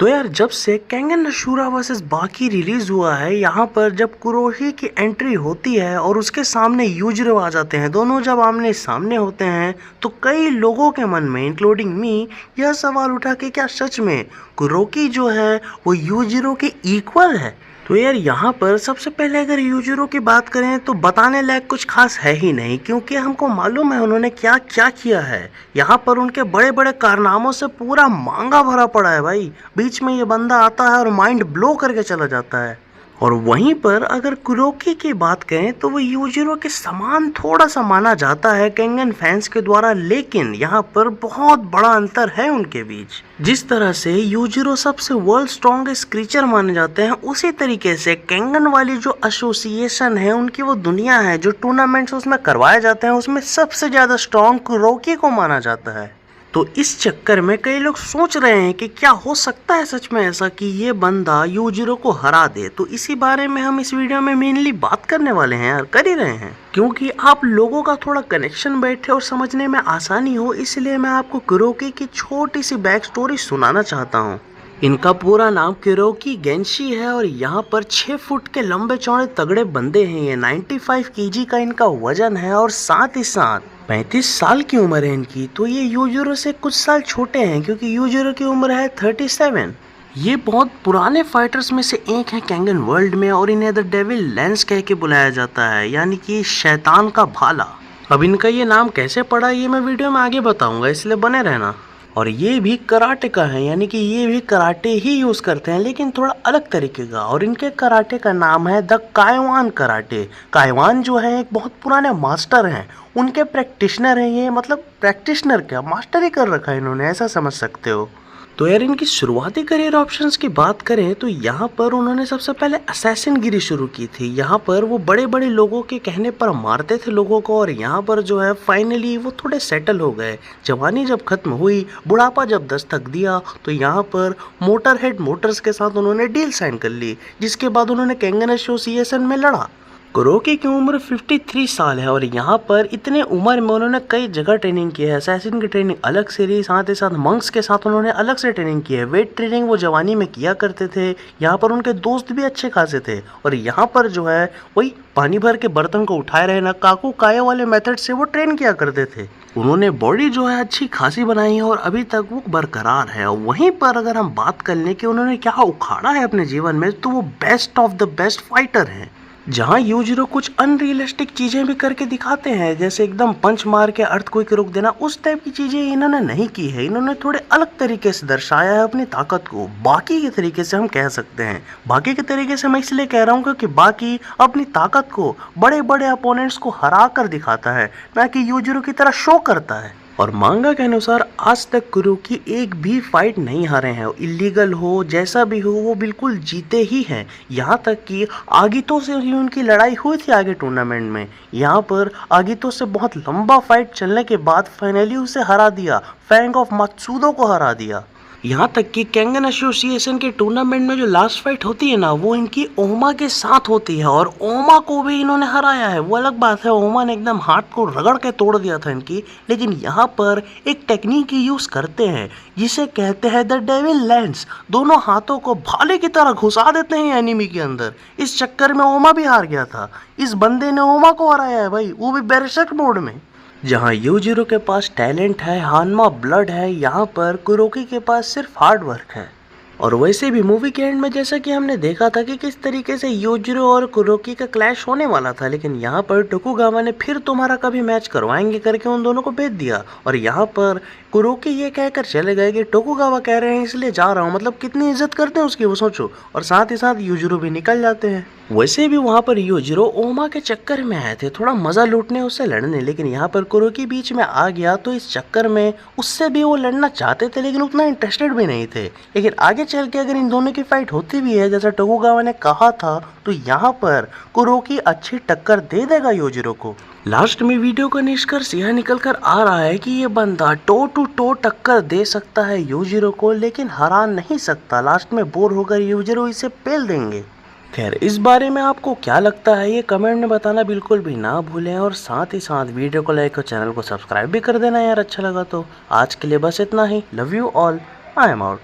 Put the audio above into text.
तो यार जब से केंगन अशूरा वर्सेस बाकी रिलीज हुआ है, यहाँ पर जब कुरोही की एंट्री होती है और उसके सामने यूजिरो आ जाते हैं, दोनों जब आमने सामने होते हैं तो कई लोगों के मन में इंक्लूडिंग मी यह सवाल उठा कि क्या सच में कुरोकी जो है वो यूजिरो के इक्वल है। तो यार यहाँ पर सबसे पहले अगर यूजिरो की बात करें तो बताने लायक कुछ खास है ही नहीं, क्योंकि हमको मालूम है उन्होंने क्या क्या किया है। यहाँ पर उनके बड़े बड़े कारनामों से पूरा मांगा भरा पड़ा है भाई। बीच में ये बंदा आता है और माइंड ब्लो करके चला जाता है। और वहीं पर अगर कुरोकी की बात करें तो वो यूजिरो के समान थोड़ा सा माना जाता है केंगन फैंस के द्वारा, लेकिन यहाँ पर बहुत बड़ा अंतर है उनके बीच। जिस तरह से यूजिरो सबसे वर्ल्ड स्ट्रॉन्गेस्ट क्रीचर माने जाते हैं, उसी तरीके से केंगन वाली जो एसोसिएशन है, उनकी वो दुनिया है, जो टूर्नामेंट्स उसमें करवाए जाते हैं, उसमें सबसे ज्यादा स्ट्रॉन्ग कुरोकी को माना जाता है। तो इस चक्कर में कई लोग सोच रहे हैं कि क्या हो सकता है सच में ऐसा कि ये बंदा यूजिरो को हरा दे। तो इसी बारे में हम इस वीडियो में मेनली बात करने वाले हैं यार, कर ही रहे हैं, क्योंकि आप लोगों का थोड़ा कनेक्शन बैठे और समझने में आसानी हो, इसलिए मैं आपको कुरोकी की छोटी सी बैक स्टोरी सुनाना चाहता हूँ। इनका पूरा नाम कुरोकी गेंशी है और यहाँ पर 6 फुट के लंबे चौड़े तगड़े बंदे हैं। ये 95 केजी का इनका वजन है और साथ ही साथ 35 साल की उम्र है इनकी। तो ये यूजिरो से कुछ साल छोटे हैं, क्योंकि यूजिरो की उम्र है 37। ये बहुत पुराने फाइटर्स में से एक है केंगन वर्ल्ड में, और इन्हें द डेविल लेंस कह के बुलाया जाता है, यानी कि शैतान का भाला। अब इनका ये नाम कैसे पड़ा ये मैं वीडियो में आगे बताऊंगा, इसलिए बने रहना। और ये भी कराटे का है, यानी कि ये भी कराटे ही यूज करते हैं, लेकिन थोड़ा अलग तरीके का। और इनके कराटे का नाम है द काइवान कराटे। काइवान जो है एक बहुत पुराने मास्टर हैं, उनके प्रैक्टिशनर हैं ये, मतलब प्रैक्टिशनर क्या, मास्टर ही कर रखा है इन्होंने, ऐसा समझ सकते हो। तो यार इनकी शुरुआती करियर ऑप्शंस की बात करें तो यहाँ पर उन्होंने सबसे पहले असैसिन गिरी शुरू की थी। यहाँ पर वो बड़े बड़े लोगों के कहने पर मारते थे लोगों को, और यहाँ पर जो है फाइनली वो थोड़े सेटल हो गए। जवानी जब खत्म हुई, बुढ़ापा जब दस्तक दिया, तो यहाँ पर मोटरहेड मोटर्स के साथ उन्होंने डील साइन कर ली, जिसके बाद उन्होंने केंगन एसोसिएशन में लड़ा। कुरोकी की उम्र 53 साल है और यहाँ पर इतने उम्र में उन्होंने कई जगह ट्रेनिंग की है। असैसिन की ट्रेनिंग अलग से रही, साथ ही साथ मंक्स के साथ उन्होंने अलग से ट्रेनिंग की है। वेट ट्रेनिंग वो जवानी में किया करते थे। यहाँ पर उनके दोस्त भी अच्छे खासे थे, और यहाँ पर जो है वही पानी भर के बर्तन को उठाए रहना, काकू काया वाले मेथड से वो ट्रेन किया करते थे। उन्होंने बॉडी जो है अच्छी खासी बनाई है और अभी तक वो बरकरार है। और वहीं पर अगर हम बात कर लें कि उन्होंने क्या उखाड़ा है अपने जीवन में, तो वो best of the best fighter हैं। जहां यूजिरो कुछ अनरियलिस्टिक चीजें भी करके दिखाते हैं, जैसे एकदम पंच मार के अर्थक्वेक को रोक देना, उस टाइप की चीजें इन्होंने नहीं की है। इन्होंने थोड़े अलग तरीके से दर्शाया है अपनी ताकत को, बाकी के तरीके से हम कह सकते हैं। बाकी के तरीके से मैं इसलिए कह रहा हूँ क्योंकि बाकी अपनी ताकत को बड़े बड़े अपोनेंट्स को हरा कर दिखाता है, ना कि यूजिरो की तरह शो करता है। और मांगा के अनुसार आज तक कुरोकी एक भी फाइट नहीं हारे हैं, इलीगल हो जैसा भी हो वो बिल्कुल जीते ही हैं। यहाँ तक कि आगितो से ही उनकी लड़ाई हुई थी आगे टूर्नामेंट में। यहाँ पर आगितो से बहुत लंबा फाइट चलने के बाद फाइनली उसे हरा दिया, फैंग ऑफ मात्सुदो को हरा दिया। यहाँ तक कि केंगन एसोसिएशन के टूर्नामेंट में जो लास्ट फाइट होती है ना, वो इनकी ओमा के साथ होती है, और ओमा को भी इन्होंने हराया है। वो अलग बात है, ओमा ने एकदम हाथ को रगड़ के तोड़ दिया था इनकी, लेकिन यहाँ पर एक टेक्निक यूज करते हैं जिसे कहते हैं द डेविल लेंस। दोनों हाथों को भाले की तरह घुसा देते हैं एनिमी के अंदर। इस चक्कर में ओमा भी हार गया था। इस बंदे ने ओमा को हराया है भाई, वो भी बेरशक मोड में। जहाँ यूजिरो के पास टैलेंट है, हानमा ब्लड है, यहाँ पर कुरोकी के पास सिर्फ हार्ड वर्क है। और वैसे भी मूवी के एंड में जैसा कि हमने देखा था कि किस तरीके से यूजिरो और कुरोकी का क्लैश होने वाला था, लेकिन यहाँ पर टोकुगावा ने फिर तुम्हारा कभी मैच करवाएंगे करके उन दोनों को भेज दिया। और यहाँ पर कुरोकी ये कहकर चले गए कि टोकुगावा कह रहे हैं इसलिए जा रहा हूँ, मतलब कितनी इज्जत करते हैं उसकी वो सोचो। और साथ ही साथ यूजिरो भी निकल जाते हैं। वैसे भी वहाँ पर यूजिरो ओमा के चक्कर में आए थे, थोड़ा मजा लूटने उससे लड़ने, लेकिन यहाँ पर कुरोकी बीच में आ गया, तो इस चक्कर में उससे भी वो लड़ना चाहते थे, लेकिन उतना इंटरेस्टेड भी नहीं थे। लेकिन आगे चल के अगर इन दोनों की फाइट होती भी है जैसा टोकुगावा ने कहा था, तो यहाँ पर कुरोकी अच्छी टक्कर दे देगा यूजिरो को। लास्ट में वीडियो का निष्कर्ष यह निकल कर आ रहा है कि ये बंदा टो टू टो टक्कर दे सकता है यूजिरो को, लेकिन हरा नहीं सकता। लास्ट में बोर होकर यूजिरो इसे पेल देंगे। खैर, इस बारे में आपको क्या लगता है ये कमेंट में बताना बिल्कुल भी ना भूलें, और साथ ही साथ वीडियो को लाइक और चैनल को सब्सक्राइब भी कर देना यार, अच्छा लगा तो। आज के लिए बस इतना ही। Love you all, I am out.